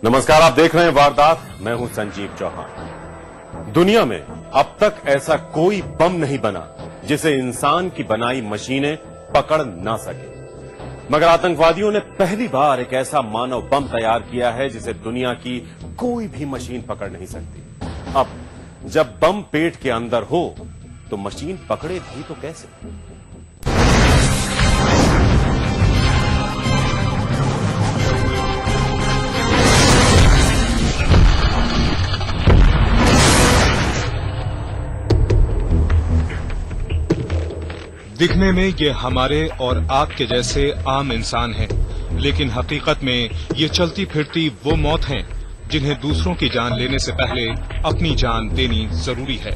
नमस्कार, आप देख रहे हैं वारदात। मैं हूं संजीव चौहान। दुनिया में अब तक ऐसा कोई बम नहीं बना जिसे इंसान की बनाई मशीनें पकड़ ना सके, मगर आतंकवादियों ने पहली बार एक ऐसा मानव बम तैयार किया है जिसे दुनिया की कोई भी मशीन पकड़ नहीं सकती। अब जब बम पेट के अंदर हो तो मशीन पकड़े भी तो कैसे? दिखने में ये हमारे और आपके जैसे आम इंसान हैं, लेकिन हकीकत में ये चलती फिरती वो मौत हैं जिन्हें दूसरों की जान लेने से पहले अपनी जान देनी जरूरी है।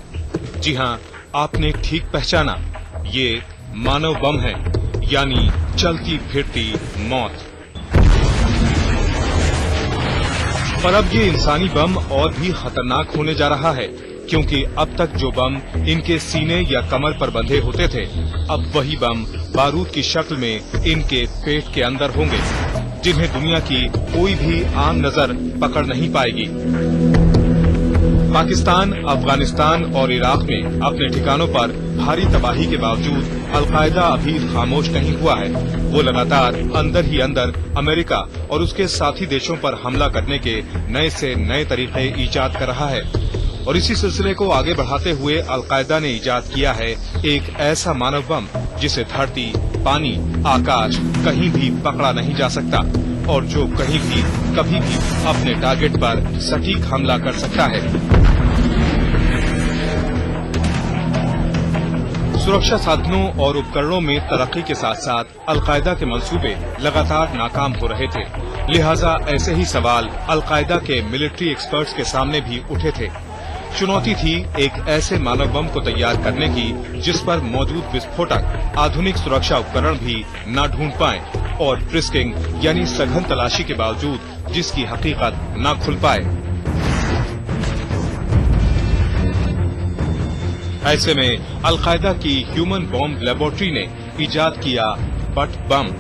जी हाँ, आपने ठीक पहचाना, ये मानव बम है, यानी चलती फिरती मौत। पर अब ये इंसानी बम और भी खतरनाक होने जा रहा है, क्योंकि अब तक जो बम इनके सीने या कमर पर बंधे होते थे, अब वही बम बारूद की शक्ल में इनके पेट के अंदर होंगे, जिन्हें दुनिया की कोई भी आम नजर पकड़ नहीं पाएगी। पाकिस्तान, अफगानिस्तान और इराक में अपने ठिकानों पर भारी तबाही के बावजूद अलकायदा अभी खामोश नहीं हुआ है। वो लगातार अंदर ही अंदर अमेरिका और उसके साथी देशों पर हमला करने के नए से नए तरीके ईजाद कर रहा है। और इसी सिलसिले को आगे बढ़ाते हुए अलकायदा ने ईजाद किया है एक ऐसा मानव बम जिसे धरती, पानी, आकाश कहीं भी पकड़ा नहीं जा सकता, और जो कहीं भी कभी भी अपने टारगेट पर सटीक हमला कर सकता है। सुरक्षा साधनों और उपकरणों में तरक्की के साथ साथ अलकायदा के मंसूबे लगातार नाकाम हो रहे थे, लिहाजा ऐसे ही सवाल अलकायदा के मिलिट्री एक्सपर्ट्स के सामने भी उठे थे। चुनौती थी एक ऐसे मानव बम को तैयार करने की जिस पर मौजूद विस्फोटक आधुनिक सुरक्षा उपकरण भी न ढूंढ पाएं, और फ्रिस्किंग यानी सघन तलाशी के बावजूद जिसकी हकीकत न खुल पाए। ऐसे में अलकायदा की ह्यूमन बॉम्ब लेबोरेटरी ने इजाद किया बट बम,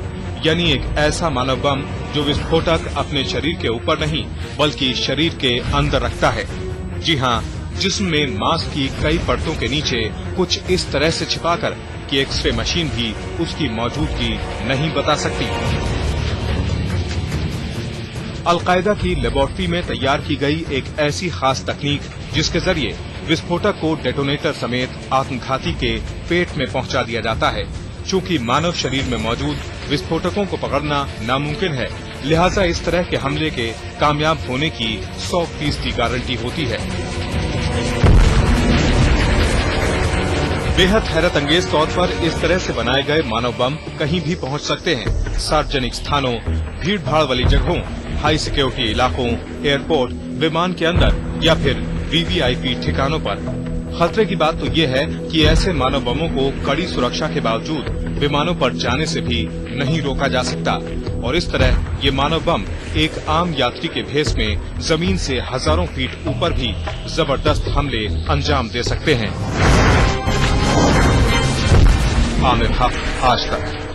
यानी एक ऐसा मानव बम जो विस्फोटक अपने शरीर के ऊपर नहीं बल्कि शरीर के अंदर रखता है। जी हाँ, जिस्म में मांस की कई परतों के नीचे कुछ इस तरह से छिपाकर कि एक्सरे मशीन भी उसकी मौजूदगी नहीं बता सकती। अलकायदा की लेबोरेटरी में तैयार की गई एक ऐसी खास तकनीक जिसके जरिए विस्फोटक को डेटोनेटर समेत आत्मघाती के पेट में पहुंचा दिया जाता है। चूंकि मानव शरीर में मौजूद विस्फोटकों को पकड़ना नामुमकिन है, लिहाजा इस तरह के हमले के कामयाब होने की 100% गारंटी होती है। बेहद हैरत अंगेज तौर पर इस तरह से बनाए गए मानव बम कहीं भी पहुंच सकते हैं। सार्वजनिक स्थानों, भीड़ भाड़ वाली जगहों, हाई सिक्योरिटी इलाकों, एयरपोर्ट, विमान के अंदर या फिर वीवीआईपी ठिकानों पर। खतरे की बात तो ये है कि ऐसे मानव बमों को कड़ी सुरक्षा के बावजूद विमानों पर जाने से भी नहीं रोका जा सकता, और इस तरह ये मानव बम एक आम यात्री के भेष में जमीन से हजारों फीट ऊपर भी जबरदस्त हमले अंजाम दे सकते हैं। आमिर हक, आज तक।